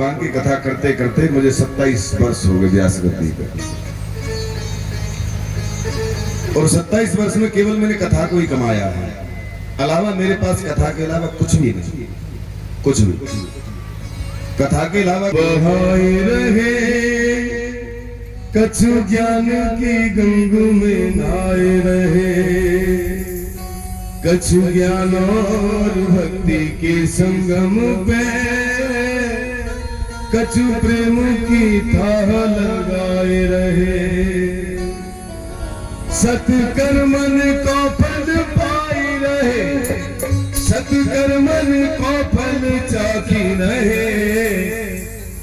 भगवान की कथा करते करते मुझे 27 वर्ष हो गए व्यास गद्दी पे, और 27 वर्ष में केवल मैंने कथा को ही कमाया है, अलावा मेरे पास कथा के अलावा कुछ भी नहीं, कुछ भी कथा के अलावा। बहाए रहे कछु ज्ञान की गंगू में नहाए रहे, कछु ज्ञान और भक्ति के संगम पे, कछु प्रेम की थाह लगाए रहे। सत्कर्मन को फल पाई रहे, सत्कर्मन को फल चाकी रहे,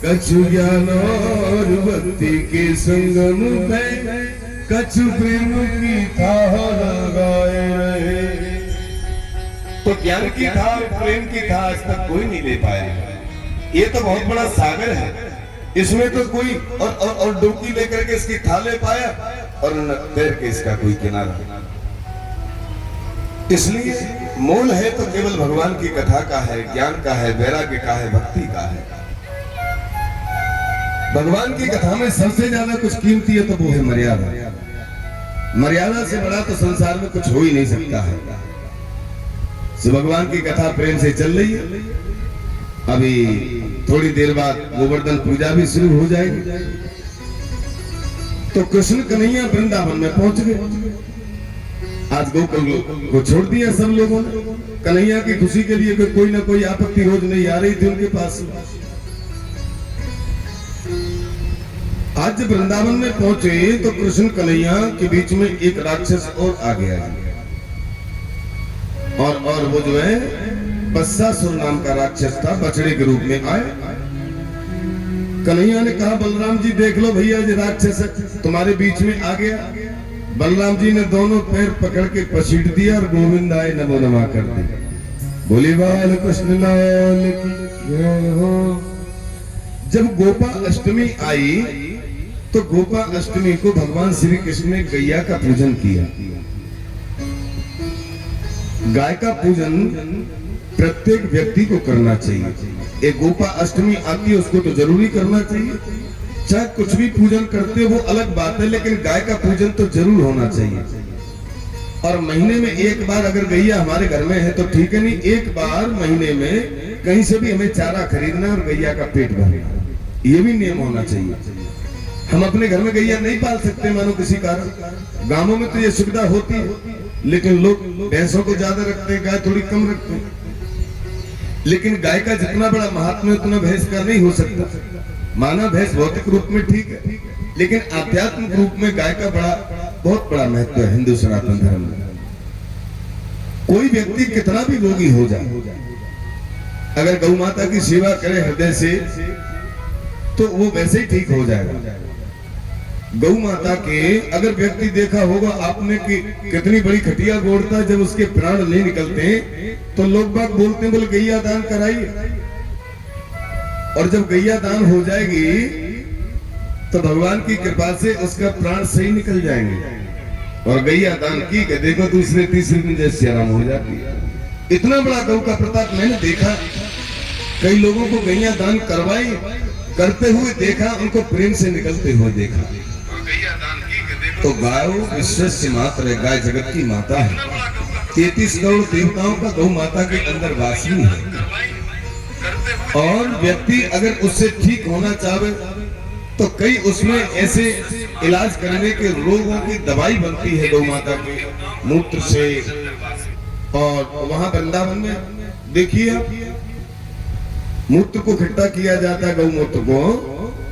कछु ज्ञान और भक्ति के संगम पे, कछु प्रेम की थाह लगाए रहे। तो ज्ञान की था, प्रेम की था, आज तक कोई नहीं ले पाया। ये तो बहुत बड़ा सागर है, इसमें तो कोई और डुबकी लेकर के इसकी था ले पाया और न तैर के इसका कोई किनारा। इसलिए मूल है तो केवल भगवान की कथा का है, ज्ञान का है, वैराग्य का है, भक्ति का है। भगवान की कथा में सबसे ज्यादा कुछ कीमती है तो वो है मर्यादा। मर्यादा से बड़ा तो संसार में कुछ हो ही नहीं सकता है। तो भगवान की कथा प्रेम से चल रही है। अभी थोड़ी देर बाद गोवर्धन पूजा भी शुरू हो जाएगी। तो कृष्ण कन्हैया वृंदावन में पहुंच गए। आज गोकुल को छोड़ दिया सब लोगों ने। कन्हैया की खुशी के लिए कोई ना कोई आपत्ति रोज नहीं आ रही थी उनके पास। आज वृंदावन में पहुंचे तो कृष्ण कन्हैया के बीच में एक राक्षस और आ गया, और वो जो है बत्सासुर नाम का राक्षस था, बछड़े के रूप में आए। कन्हैया ने कहा बलराम जी देख लो भैया, ये राक्षस तुम्हारे बीच में आ गया। बलराम जी ने दोनों पैर पकड़ के पसीट दिया और गोविंदाय नमो नमः कर दिया। बोले बाल कृष्ण लाल की जय हो। जब गोपा अष्टमी आई तो गोपा अष्टमी को भगवान श्री कृष्ण ने गैया का पूजन किया। गाय का पूजन प्रत्येक व्यक्ति को करना चाहिए। एक गोपा अष्टमी आती है उसको तो जरूरी करना चाहिए। चाहे कुछ भी पूजन करते हो वो अलग बात है, लेकिन गाय का पूजन तो जरूर होना चाहिए। और महीने में एक बार अगर गैया हमारे घर में है तो ठीक है, नहीं एक बार महीने में कहीं से भी हमें चारा खरीदना और गैया का पेट भरना, ये भी नियम होना चाहिए। हम अपने घर में गैया नहीं पाल सकते मानो किसी कारण। गांवों में तो ये सुविधा होती है, लेकिन लोग भैंसों को ज्यादा रखते हैं, गाय थोड़ी कम रखते हैं। लेकिन गाय का जितना बड़ा महात्म्य उतना भैंस का नहीं हो सकता। माना भैंस भौतिक रूप में ठीक है, लेकिन आध्यात्मिक रूप में गाय का बहुत बड़ा महत्व है हिंदू सनातन धर्म में। कोई व्यक्ति कितना भी रोगी हो जाए, अगर गौ माता की सेवा करे हृदय से तो वो वैसे ही ठीक हो जाएगा। गौ माता के अगर व्यक्ति देखा होगा आपने कि कितनी बड़ी खटिया गोड़ता, जब उसके प्राण नहीं निकलते तो लोग बात बोलते हैं, बोले गैया दान कराइए। और जब गैया दान हो जाएगी तो भगवान की कृपा से उसका प्राण सही निकल जाएंगे। और गैया दान की के देखो दूसरे तीसरे दिन जैसे आराम हो जाती है। इतना बड़ा गौ का प्रताप मैंने देखा। कई लोगों को गैया दान करवाई, करते हुए देखा, उनको प्रेम से निकलते हुए देखा। तो गाय विश्व मात्र है, गाय जगत की माता है। 33 करोड़ देवताओं का गौ माता के अंदर वासी है। और व्यक्ति अगर उससे ठीक होना चाहे तो कई उसमें ऐसे इलाज करने के रोगों की दवाई बनती है गौ माता के मूत्र से। और वहां वृंदावन में देखिए मूत्र को इकट्ठा किया जाता है, गौ मूत्र को,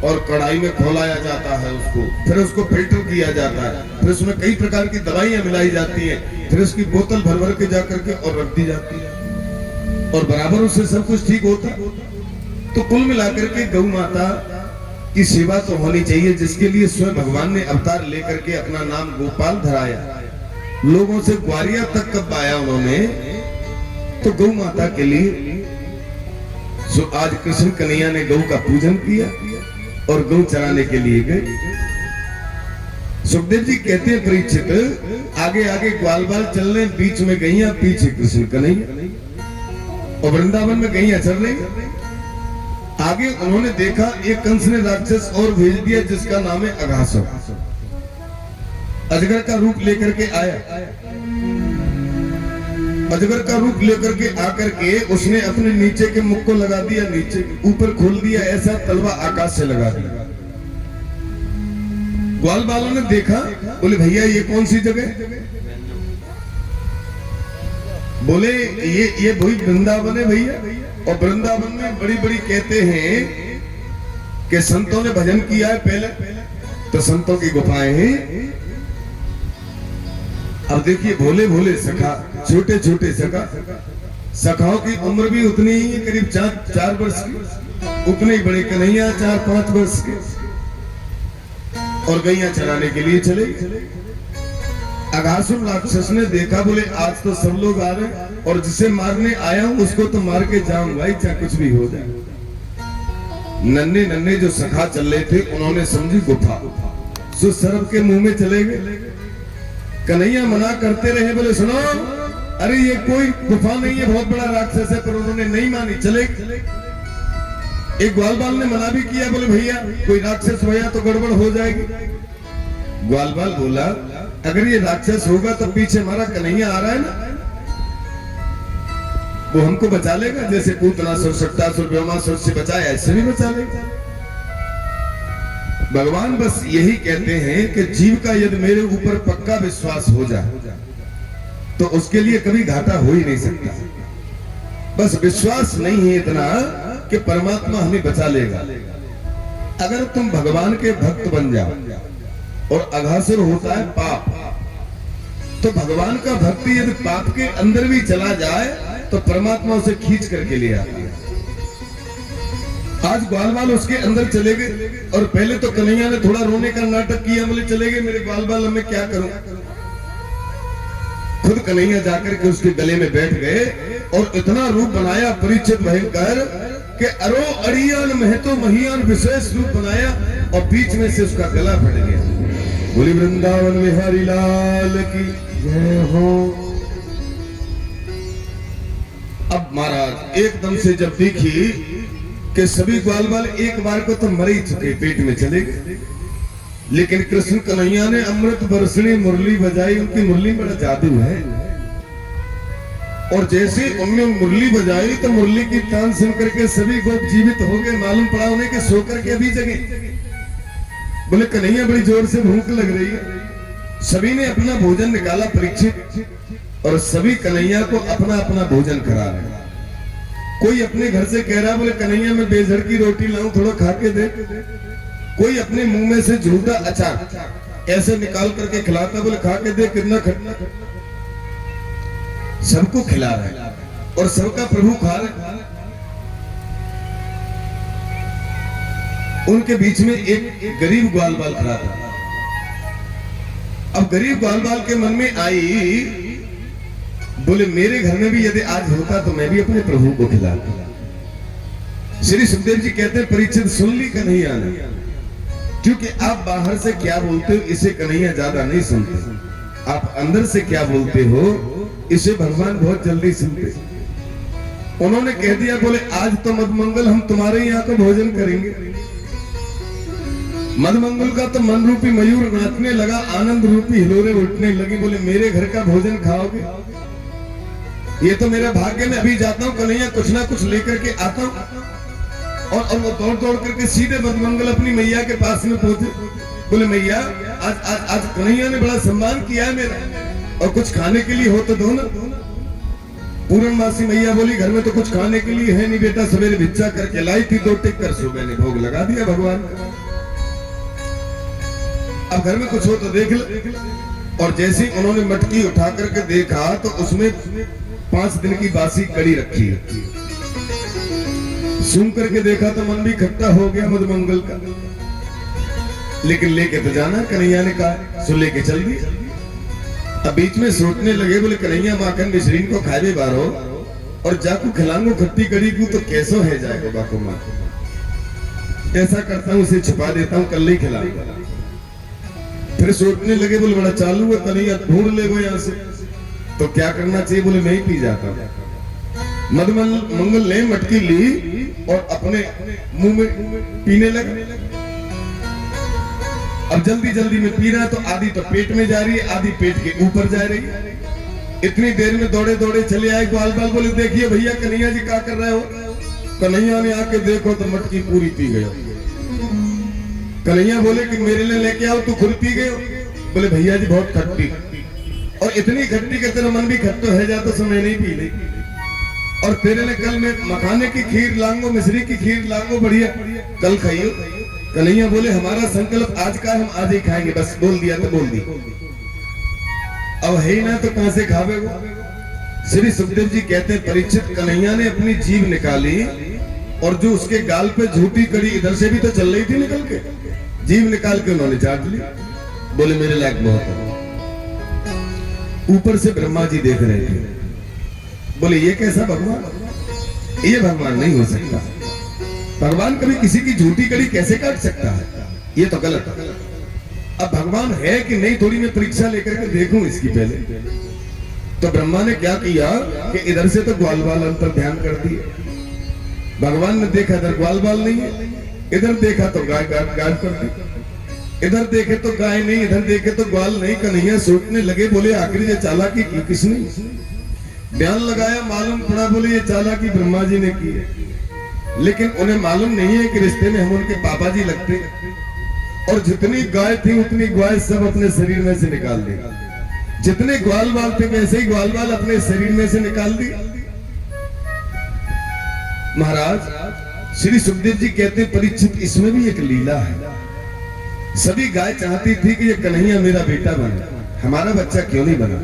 और कढ़ाई में खौलाया जाता है उसको, फिर उसको फिल्टर किया जाता है, फिर उसमें कई प्रकार की दवाइयां मिलाई जाती हैं, फिर उसकी बोतल भर भर के जाकर के और रख दी जाती है, और बराबर उससे सब कुछ ठीक होता है। तो कुल मिलाकर के गौ माता की सेवा तो होनी चाहिए, जिसके लिए स्वयं भगवान ने अवतार लेकर के अपना नाम गोपाल धराया। लोगों से ग्वारिया तक कब आया उन्होंने, तो गौ माता के लिए। जो आज कृष्ण कन्हैया ने गौ का पूजन किया और गौ चराने के लिए गए। सुखदेव जी कहते हैं परीक्षित आगे आगे ग्वाल बाल चल रहे, बीच में गैया, पीछे कृष्ण कन्हैया, और वृंदावन में गैया चल रही। आगे उन्होंने देखा एक कंस ने राक्षस और भेज दिया जिसका नाम है अघासुर। अजगर का रूप लेकर के आया। अजगर का रूप लेकर के आकर के उसने अपने नीचे के मुख को लगा दिया, नीचे ऊपर खोल दिया, ऐसा तलवा आकाश से लगा दिया। ग्वाल बालों ने देखा, बोले भैया ये कौन सी जगह? बोले ये वही वृंदावन है भैया। और वृंदावन में बड़ी बड़ी कहते हैं कि संतों ने भजन किया है पहले, तो संतों की गुफाएं हैं। अब देखिए भोले भोले सखा, छोटे छोटे सखा, सखाओं की उम्र भी उतनी ही है, करीब 4 वर्ष की। उतने ही बड़े कन्हैया 4-5 वर्ष के, और गैया चराने के लिए चले। अघासुर राक्षस ने देखा, बोले आज तो सब लोग आ रहे हैं और जिसे मारने आया हूं उसको तो मार के जाऊंगा ही, चाहे कुछ भी हो जाए। नन्हे नन्हे जो सखा चल रहे थे उन्होंने समझी गुफा, सो सर्प के मुंह में चले गए। कन्हैया मना करते रहे, बोले सुनो, अरे ये कोई गुफा नहीं है, बहुत बड़ा राक्षस है, पर उन्होंने नहीं मानी, चले। एक ग्वाल बाल ने मना भी किया, बोले भैया कोई राक्षस भैया तो गड़बड़ हो जाएगी। ग्वाल बाल बोला अगर ये राक्षस होगा तो पीछे हमारा कन्हैया आ रहा है ना, वो हमको बचा लेगा, जैसे पूतनासुर, शक्तासुर, ब्रह्मासुर से बचाया ऐसे भी बचा लेगा। भगवान बस यही कहते हैं कि जीव का यदि मेरे ऊपर पक्का विश्वास हो जाए तो उसके लिए कभी घाटा हो ही नहीं सकता। बस विश्वास नहीं है इतना कि परमात्मा हमें बचा लेगा। अगर तुम भगवान के भक्त बन जाओ, और अघासुर होता है पाप, तो भगवान का भक्ति यदि पाप के अंदर भी चला जाए तो परमात्मा उसे खींच करके ले आता है। आज ग्वाल बाल उसके अंदर चले गए, और पहले तो कन्हैया ने थोड़ा रोने का नाटक किया, बोले चले गए मेरे ग्वाल बाल, मैं क्या करूं। खुद कन्हैया जाकर के उसके गले में बैठ गए और इतना रूप बनाया परीक्षित भयंकर कि अरो अड़ियान महतो महियान विशेष रूप बनाया, और बीच में से उसका गला फट गया। बोली वृंदावन बिहारी लाल की जय हो। अब महाराज एकदम से जब देखी कि सभी ग्वाल बाल एक बार को तो मर ही चुके, पेट में चले गए, लेकिन कृष्ण कन्हैया ने अमृत बरसनी मुरली बजाई। उनकी मुरली में बड़ा जादू है, और जैसे उन्होंने मुरली बजाई तो मुरली की तान सुन करके सभी गोप जीवित हो गए। मालूम पड़ा उन्हें कि सो करके अभी जगे। बोले कन्हैया बड़ी जोर से भूख लग रही है। सभी ने अपना भोजन निकाला परीक्षित, और सभी कन्हैया को अपना अपना भोजन करा रहे। कोई अपने घर से कह रहा, बोले कन्हैया मैं बेजड़ की रोटी लाऊं, थोड़ा खा के दे। कोई अपने मुंह में से झूठा अचार ऐसे निकाल करके खिलाता, बोले खा के दे, कितना खटना। सबको खिला रहे और सबका प्रभु खा रहे। उनके बीच में एक गरीब ग्वाल बाल खड़ा था। अब गरीब ग्वाल बाल के मन में आई, बोले मेरे घर में भी यदि आज होता तो मैं भी अपने प्रभु को खिलाता। श्री सुखदेव जी कहते हैं परीक्षित सुन ली कन्हैया ने, क्योंकि आप बाहर से क्या बोलते हो इसे कन्हैया ज्यादा नहीं सुनते, आप अंदर से क्या बोलते हो इसे भगवान बहुत जल्दी सुनते। उन्होंने कह दिया, बोले आज तो मधुमंगल हम तुम्हारे यहाँ का भोजन करेंगे। मधुमंगल का तो मन रूपी मयूर नाचने लगा, आनंद रूपी हिलोरे उठने लगी। बोले मेरे घर का भोजन खाओगे? ये तो मेरा भाग्य, मैं अभी जाता हूँ कन्हैया कुछ ना कुछ लेकर के आता हूँ। और वो दौड़ दौड़ करके सीधे मधुमंगल अपनी मैया के पास में पहुंचे। बोले मैया आज आज आज कन्हैया ने बड़ा सम्मान किया है मेरा, और कुछ खाने के लिए हो तो दो ना। पूर्णमासी मैया बोली घर में तो कुछ खाने के लिए है नहीं बेटा, सवेरे भिक्षा करके लाई थी, 2 टिक कर सुबह ने भोग लगा दिया भगवान का। अब घर में कुछ हो तो देख ले। और जैसे उन्होंने मटकी उठा करके देखा तो उसमें 5 दिन की बासी कड़ी रखी है। सुन करके देखा तो मन भी खट्टा हो गया मधुमंगल का, लेकिन लेके तो जाना कन्हैया ने कहा, सो लेके चल दिया। अब बीच में सोचने लगे, बोले कन्हैया माखन मिश्रीन को खाए बारो और जाकू खिलाऊंगो खट्टी कड़ी को तो कैसो है जाएगा बाको माँ। ऐसा करता हूँ उसे छिपा देता हूँ, कल ही खिलाऊंगा। फिर सोचने लगे, बोले बड़ा चालू है कन्हैया, ढूंढ ले वो यहाँ से, तो क्या करना चाहिए? बोले मैं ही पी जाता हूँ। मधुमंगल ने मटकी ली और अपने मुंह में पीने लगे। अब जल्दी जल्दी में पी रहा है तो आधी तो पेट में जा रही है, आधी पेट के ऊपर जा रही है। इतनी देर में दौड़े दौड़े चले आए। ग्वाल बाल बोले देखिए भैया कन्हैया जी क्या कर रहे हो। कन्हैया ने आके देखो तो मटकी पूरी पी गए। कन्हैया बोले कि मेरे लिए लेके आओ, तू खुद पी गए। बोले भैया जी बहुत खट्टी, और इतनी खट्टी के तेरा मन भी खट्टो है जा तो समय नहीं पी ली। और तेरे लिए कल मैं मखाने की खीर लाऊंगा, मिश्री की खीर लाऊंगा, बढ़िया कल खाइयो। कन्हैया बोले हमारा संकल्प आज का, हम आज ही खाएंगे, बस बोल दिया तो बोल दी। अब है ही ना तो कहां से खावे वो। श्री सुखदेव जी कहते हैं परीक्षित कन्हैया ने अपनी जीभ निकाली और जो उसके गाल पे झूठी कड़ी इधर से भी तो चल रही थी निकल के, जीभ निकाल के उन्होंने चाट ली। बोले मेरे लायक बहुत है। ऊपर से ब्रह्मा जी देख रहे थे। बोले ये कैसा भगवान, ये भगवान नहीं हो सकता। भगवान कभी किसी की झूठी कड़ी कैसे काट सकता है, ये तो गलत है। अब भगवान है कि नहीं थोड़ी मैं परीक्षा लेकर के देखूं इसकी पहले। तो ब्रह्मा ने क्या किया कि इधर से तो ग्वाल बाल अंतर ध्यान कर दिए। भगवान ने देखा इधर ग्वाल बाल नहीं है, इधर देखा तो गाय गाय कर दी, इधर देखे तो गाय नहीं, इधर देखे तो ग्वाल नहीं। कन्हैया सोचने लगे, बोले आखिर ये चालाकी की किसने। ध्यान लगाया, मालूम पड़ा बोले ये चालाकी ब्रह्मा जी ने की है। लेकिन उन्हें मालूम नहीं है कि रिश्ते में हम उनके पापा जी लगते, और जितनी गाय थी उतनी गाय सब अपने शरीर में से निकाल दी। जितने ग्वाल बाल थे वैसे ही ग्वाल बाल अपने शरीर में से निकाल दी। महाराज श्री सुखदेव जी कहते हैं परीक्षित इसमें भी एक लीला है। सभी गाय चाहती थी कि ये कन्हैया मेरा बेटा बने, हमारा बच्चा क्यों नहीं बना।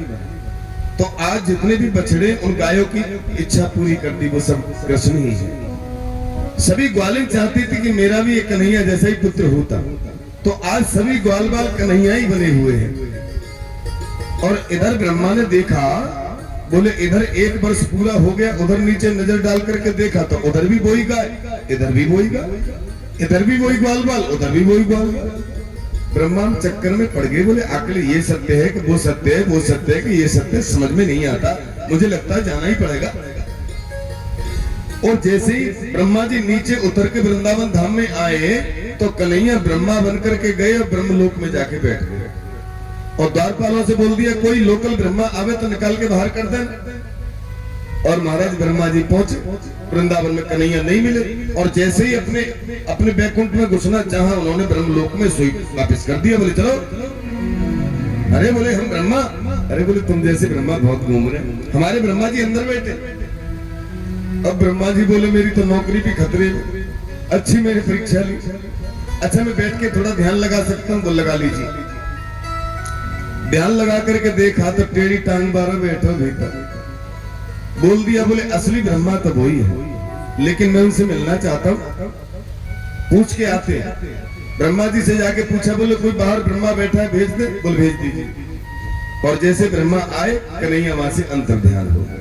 तो आज जितने भी बछड़े उन गायों की इच्छा पूरी कर दी, वो सब कृष्ण ही है। सभी ग्वालें चाहती थी कि मेरा भी एक कन्हैया जैसा ही पुत्र होता। तो आज सभी ग्वाल बाल कन्हैया ही बने हुए हैं। और इधर ब्रह्मा ने देखा, बोले इधर 1 वर्ष पूरा हो गया, उधर नीचे नजर डाल करके देखा तो उधर भी वही गाय, इधर भी वही गाय, इधर भी वही ग्वाल बाल, उधर भी वही ग्वाल बाल। ब्रह्मा चक्कर में पड़ गए। बोले आखिर ये सत्य है कि वो सत्य है, वो सत्य है कि ये सत्य है, समझ में नहीं आता। मुझे लगता है जाना ही पड़ेगा। और जैसे ही ब्रह्मा जी नीचे उतर के वृंदावन धाम में आए तो कन्हैया ब्रह्मा बनकर के गए और ब्रह्मलोक में जाके बैठ गए। और द्वारपालों से बोल दिया कोई लोकल ब्रह्मा आवे तो निकाल के बाहर कर दें। और महाराज ब्रह्मा जी पहुंचे वृंदावन में, कन्हैया नहीं मिले। और जैसे ही अपने बैकुंठ में घुसना चाहा, उन्होंने ब्रह्मलोक में सुई वापस कर दिया। बोले चलो। अरे बोले हम ब्रह्मा, अरे बोले तुम जैसे ब्रह्मा बहुत घूम रहे, हमारे ब्रह्मा जी अंदर बैठे। अब ब्रह्मा जी बोले मेरी तो नौकरी भी खतरे में, अच्छी मेरी परीक्षा ली, अच्छा मैं बैठ के थोड़ा ध्यान लगा सकता हूँ, तो लगा लीजिए। ध्यान लगा करके देखा तो टेढ़ी टांग बारह बैठो भीतर। बोल दिया, बोले असली ब्रह्मा तो वही है, लेकिन मैं उनसे मिलना चाहता हूँ, पूछ के आते हैं। ब्रह्मा जी से जाके पूछा, बोले कोई बाहर ब्रह्मा बैठा है भेज दे। बोले भेज दीजिए। और जैसे ब्रह्मा आए कन्हैया वहां से अंतर ध्यान हो गए।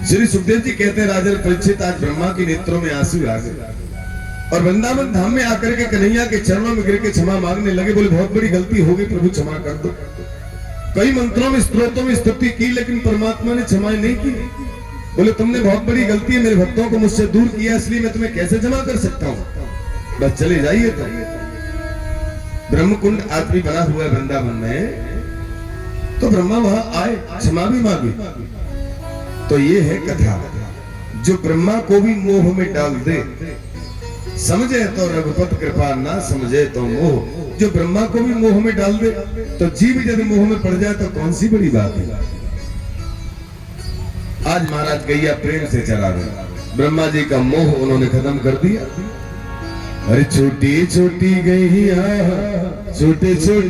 श्री सुखदेव जी कहते हैं राजन परीक्षित आज ब्रह्मा के नेत्रों में आंसू आ गए और वृंदावन धाम में आकर के कन्हैया के चरणों में गिर के क्षमा मांगने लगे। बोले बहुत बड़ी गलती हो गई प्रभु, क्षमा कर दो। कई मंत्रों में स्तोत्रों में स्तुति की, लेकिन परमात्मा ने क्षमा नहीं की। बोले तुमने बहुत बड़ी गलती है, मेरे भक्तों को मुझसे दूर किया, इसलिए मैं तुम्हें कैसे क्षमा कर सकता हूँ, बस चले जाइए। तो ब्रह्मकुंड आज भी बना हुआ है वृंदावन में, तो ब्रह्मा वहां आए, क्षमा भी मांगी। तो ये है कथा, जो ब्रह्मा को भी मोह में डाल दे, समझे तो रघुपत कृपा, ना समझे तो मोह। जो ब्रह्मा को भी मोह में डाल दे, तो जीव यदि मोह में पड़ जाए तो कौन सी बड़ी बात है। आज महाराज गैया प्रेम से चला रहे, ब्रह्मा जी का मोह उन्होंने खत्म कर दिया। अरे छोटी छोटी गैया, छोटे छोटे